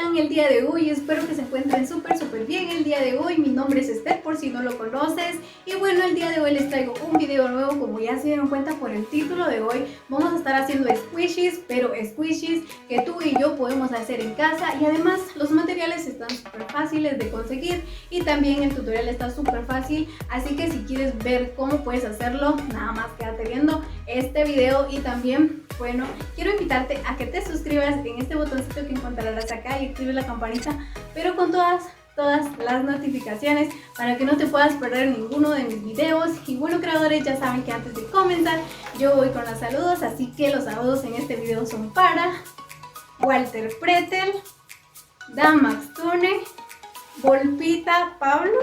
están el día de hoy? Espero que se encuentren súper bien el día de hoy. Mi nombre es Esther, por si no lo conoces. Y bueno, el día de hoy les traigo un video nuevo. Como ya se dieron cuenta por el título de hoy, vamos a estar haciendo squishies, pero squishies que tú y yo podemos hacer en casa. Y además los materiales están súper fáciles de conseguir y también el tutorial está súper fácil. Así que si quieres ver cómo puedes hacerlo, nada más quédate viendo este video. Y también, bueno, quiero invitarte a que te suscribas en este botoncito que encontrarás acá y actives la campanita, pero con todas las notificaciones para que no te puedas perder ninguno de mis videos. Y bueno, creadores, ya saben que antes de comenzar yo voy con los saludos, así que los saludos en este video son para Walter Pretel, Damax Tune, Volpita Pablo,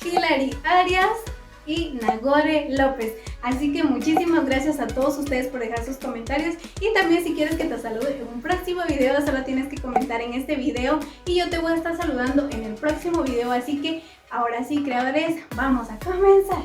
Hilary Arias y Nagore López. Así que muchísimas gracias a todos ustedes por dejar sus comentarios, y también si quieres que te salude en un próximo video solo tienes que comentar en este video y yo te voy a estar saludando en el próximo video. Así que ahora sí, creadores, vamos a comenzar.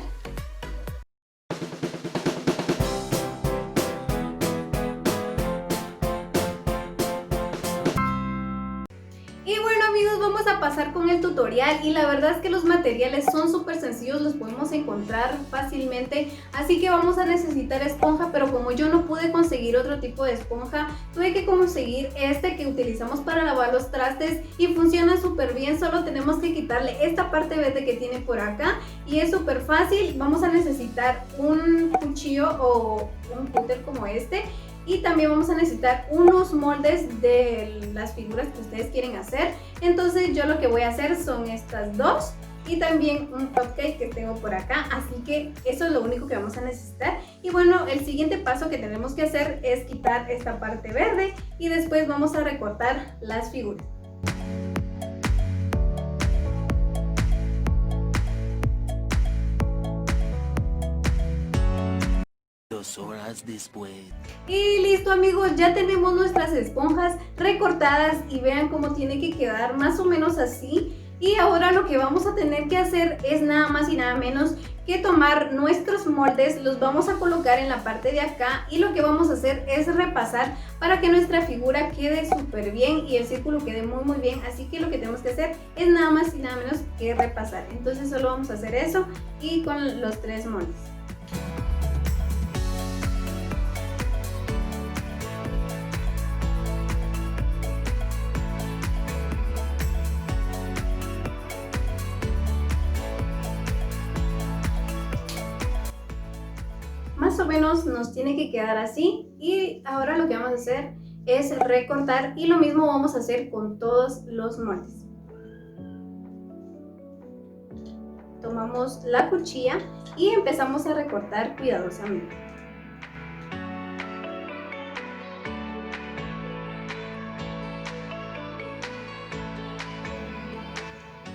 Y bueno, amigos, vamos a pasar con el tutorial, y la verdad es que los materiales son súper sencillos, los podemos encontrar fácilmente. Así que vamos a necesitar esponja, pero como yo no pude conseguir otro tipo de esponja, tuve que conseguir este que utilizamos para lavar los trastes y funciona súper bien. Solo tenemos que quitarle esta parte verde que tiene por acá y es súper fácil. Vamos a necesitar un cuchillo o un cúter como este. Y también vamos a necesitar unos moldes de las figuras que ustedes quieren hacer. Entonces yo lo que voy a hacer son estas dos y también un cupcake que tengo por acá. Así que eso es lo único que vamos a necesitar. Y bueno, el siguiente paso que tenemos que hacer es quitar esta parte verde y después vamos a recortar las figuras. Horas después. Y listo, amigos, ya tenemos nuestras esponjas recortadas y vean cómo tiene que quedar, más o menos así. Y ahora lo que vamos a tener que hacer es nada más y nada menos que tomar nuestros moldes, los vamos a colocar en la parte de acá y lo que vamos a hacer es repasar para que nuestra figura quede súper bien y el círculo quede muy bien. Así que lo que tenemos que hacer es nada más y nada menos que repasar. Entonces solo vamos a hacer eso y con los tres moldes. Más o menos nos tiene que quedar así, y ahora lo que vamos a hacer es recortar, y lo mismo vamos a hacer con todos los moldes. Tomamos la cuchilla y empezamos a recortar cuidadosamente.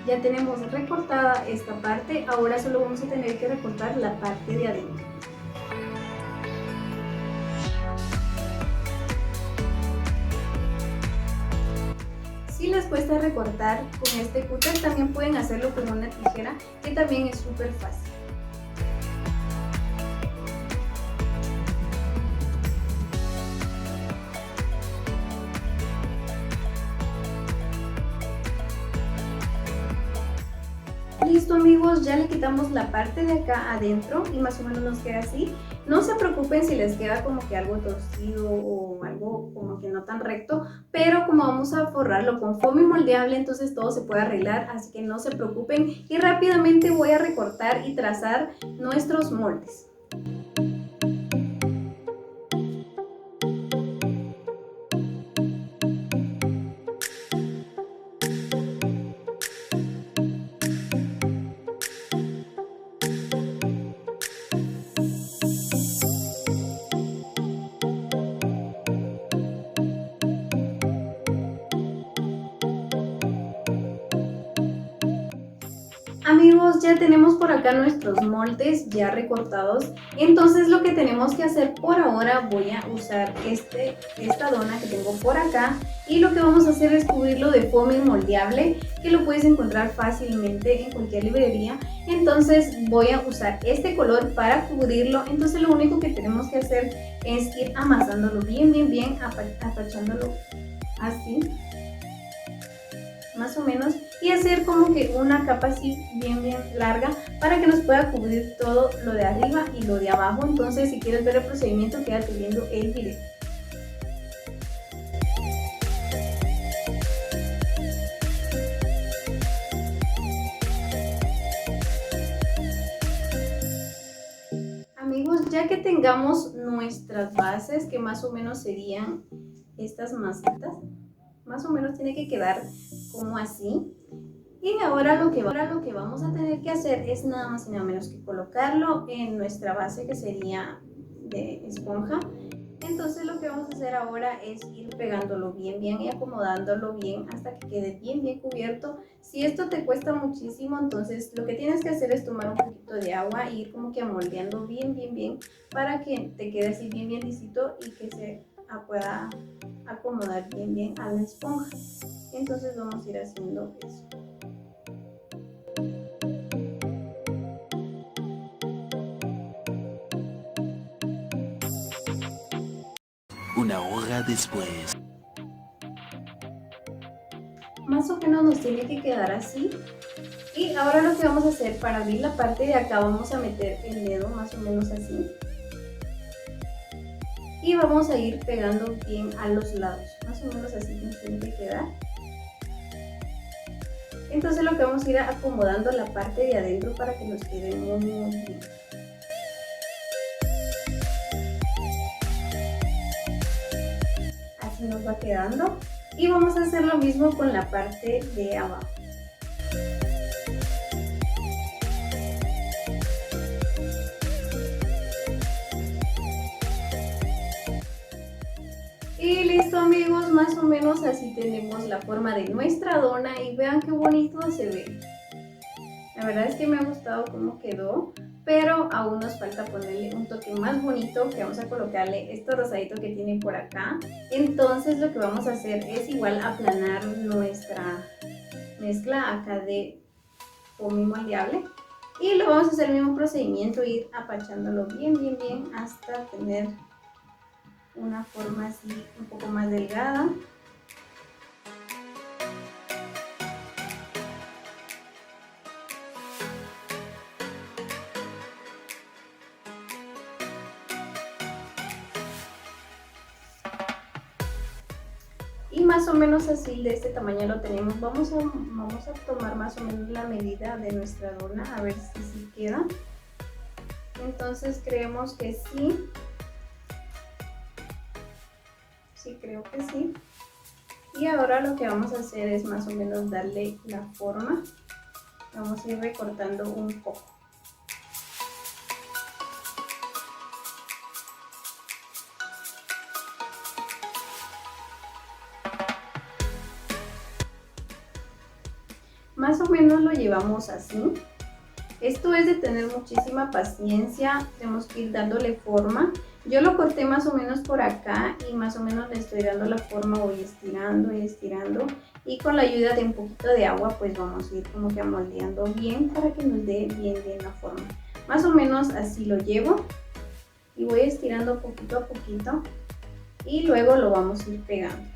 Ya tenemos recortada esta parte, ahora solo vamos a tener que recortar la parte de adentro. Si les cuesta recortar con este cúter, también pueden hacerlo con una tijera, que también es súper fácil. Listo, amigos, ya le quitamos la parte de acá adentro y más o menos nos queda así. No se preocupen si les queda como que algo torcido o algo como que no tan recto, pero como vamos a forrarlo con foamy moldeable, entonces todo se puede arreglar, así que no se preocupen. Y rápidamente voy a recortar y trazar nuestros moldes. Amigos, ya tenemos por acá nuestros moldes ya recortados. Entonces lo que tenemos que hacer por ahora, voy a usar esta dona que tengo por acá, y lo que vamos a hacer es cubrirlo de foamy moldeable, que lo puedes encontrar fácilmente en cualquier librería. Entonces voy a usar este color para cubrirlo. Entonces lo único que tenemos que hacer es ir amasándolo bien, apachándolo así. más o menos, y hacer como que una capa así bien larga para que nos pueda cubrir todo lo de arriba y lo de abajo. Entonces si quieres ver el procedimiento, quédate viendo el video. Amigos, ya que tengamos nuestras bases, que más o menos serían estas masitas, más o menos tiene que quedar como así. Y ahora lo que vamos a tener que hacer es nada más y nada menos que colocarlo en nuestra base, que sería de esponja. Entonces lo que vamos a hacer ahora es ir pegándolo bien y acomodándolo bien hasta que quede bien cubierto. Si esto te cuesta muchísimo, entonces lo que tienes que hacer es tomar un poquito de agua e ir como que amoldeando bien para que te quede así bien lisito y que se pueda acomodar bien a la esponja. Entonces vamos a ir haciendo eso. Una hora después. Más o menos nos tiene que quedar así. Y ahora lo que vamos a hacer, para abrir la parte de acá vamos a meter el dedo más o menos así. Y vamos a ir pegando bien a los lados, más o menos así nos tiene que quedar. Entonces lo que vamos a ir acomodando la parte de adentro para que nos quede muy bien. Así nos va quedando. Y vamos a hacer lo mismo con la parte de abajo. Y listo amigos, más o menos así tenemos la forma de nuestra dona y vean qué bonito se ve. La verdad es que me ha gustado cómo quedó, pero aún nos falta ponerle un toque más bonito, que vamos a colocarle este rosadito que tiene por acá. Entonces lo que vamos a hacer es igual aplanar nuestra mezcla acá de foamy moldeable. Y lo vamos a hacer el mismo procedimiento, ir apachándolo bien hasta tener una forma así un poco más delgada. Y más o menos así, de este tamaño lo tenemos. Vamos a tomar más o menos la medida de nuestra dona, a ver si queda. Entonces creemos que sí. Sí, creo que sí. Y ahora lo que vamos a hacer es más o menos darle la forma. Vamos a ir recortando un poco. Más o menos lo llevamos así. Esto es de tener muchísima paciencia, tenemos que ir dándole forma. Yo lo corté más o menos por acá y más o menos le estoy dando la forma, voy estirando y con la ayuda de un poquito de agua pues vamos a ir como que amoldeando bien para que nos dé bien la forma. Más o menos así lo llevo y voy estirando poquito a poquito y luego lo vamos a ir pegando.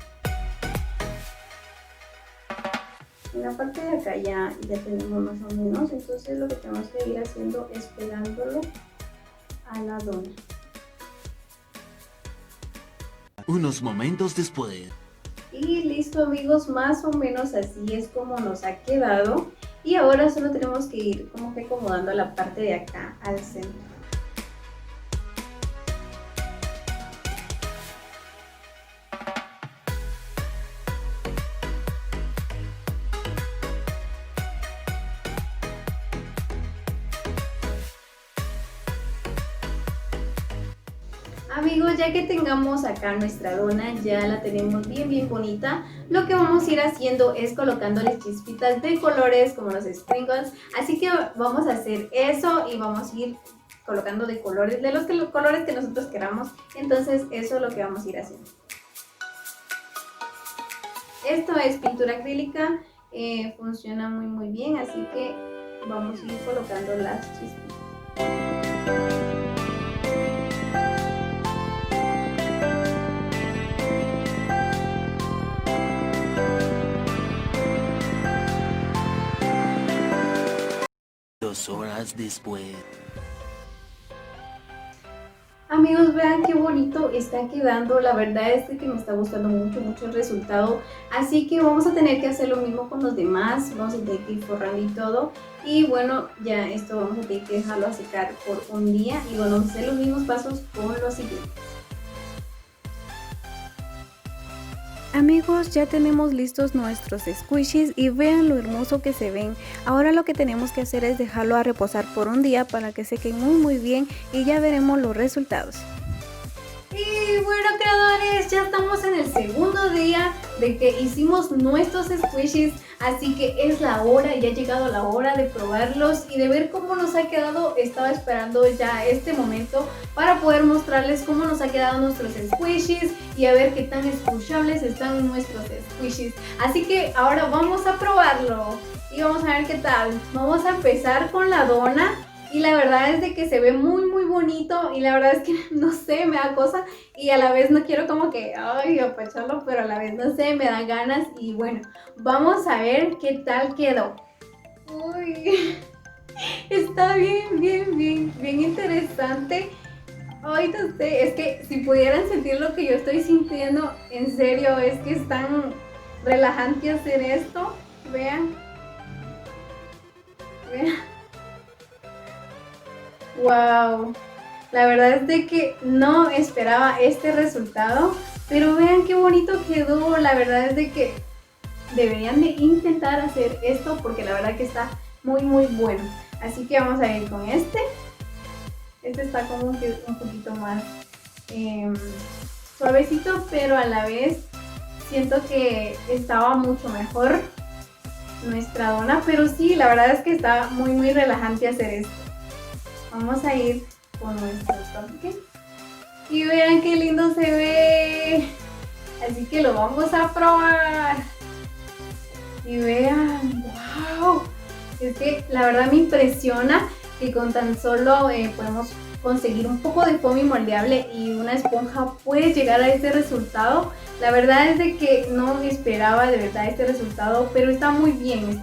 En la parte de acá ya tenemos más o menos, entonces lo que tenemos que ir haciendo es pegándolo a la dona. Unos momentos después. Y listo amigos, más o menos así es como nos ha quedado. Y ahora solo tenemos que ir como que acomodando la parte de acá al centro. Amigos, ya que tengamos acá nuestra dona, ya la tenemos bien bonita, lo que vamos a ir haciendo es colocándole chispitas de colores como los sprinkles, así que vamos a hacer eso y vamos a ir colocando de colores, de los colores que nosotros queramos. Entonces eso es lo que vamos a ir haciendo. Esto es pintura acrílica, funciona muy bien, así que vamos a ir colocando las chispitas. 2 horas después. Amigos, vean qué bonito está quedando. La verdad es que me está gustando mucho el resultado. Así que vamos a tener que hacer lo mismo con los demás. Vamos a tener que ir forrando y todo. Y bueno, ya esto vamos a tener que dejarlo a secar por un día. Y bueno, vamos a hacer los mismos pasos con los siguientes. Amigos, ya tenemos listos nuestros squishies y vean lo hermoso que se ven. Ahora lo que tenemos que hacer es dejarlo a reposar por un día para que sequen muy bien y ya veremos los resultados. Y bueno, creadores, ya estamos en el segundo día de que hicimos nuestros squishies, así que es la hora, ya ha llegado la hora de probarlos y de ver cómo nos ha quedado. Estaba esperando ya este momento para poder mostrarles cómo nos ha quedado nuestros squishies y a ver qué tan escuchables están nuestros squishies. Así que ahora vamos a probarlo y vamos a ver qué tal. Vamos a empezar con la dona. Y la verdad es de que se ve muy bonito y la verdad es que no sé, me da cosa y a la vez no quiero como que, ay, apacharlo, pero a la vez no sé, me dan ganas y bueno, vamos a ver qué tal quedó. Uy, está bien interesante. Ay, no sé, es que si pudieran sentir lo que yo estoy sintiendo, en serio, es que es tan relajante hacer esto. Vean. Wow, la verdad es de que no esperaba este resultado, pero vean qué bonito quedó. La verdad es de que deberían de intentar hacer esto porque la verdad que está muy bueno. Así que vamos a ir con este. Este está como un poquito más suavecito, pero a la vez siento que estaba mucho mejor nuestra dona, pero sí, la verdad es que está muy relajante hacer esto. Vamos a ir con nuestro pumpkin y vean qué lindo se ve, así que lo vamos a probar y vean, wow, es que la verdad me impresiona que con tan solo podemos conseguir un poco de foamy moldeable y una esponja puede llegar a este resultado. La verdad es de que no esperaba de verdad este resultado, pero está muy bien.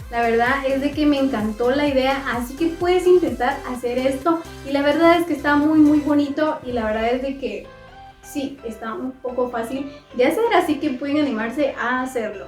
La verdad es de que me encantó la idea, así que puedes intentar hacer esto y la verdad es que está muy bonito y la verdad es de que sí, está un poco fácil de hacer, así que pueden animarse a hacerlo.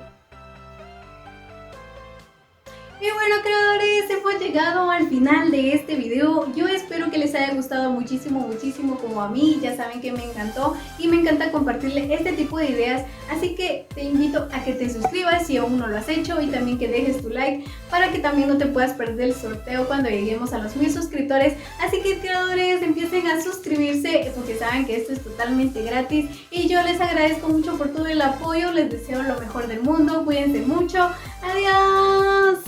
Y bueno, creadores, hemos llegado al final de este video. Yo espero que les haya gustado muchísimo como a mí. Ya saben que me encantó y me encanta compartirles este tipo de ideas. Así que te invito a que te suscribas si aún no lo has hecho y también que dejes tu like para que también no te puedas perder el sorteo cuando lleguemos a los 1000 suscriptores. Así que, creadores, empiecen a suscribirse porque saben que esto es totalmente gratis y yo les agradezco mucho por todo el apoyo. Les deseo lo mejor del mundo. Cuídense mucho. Adiós.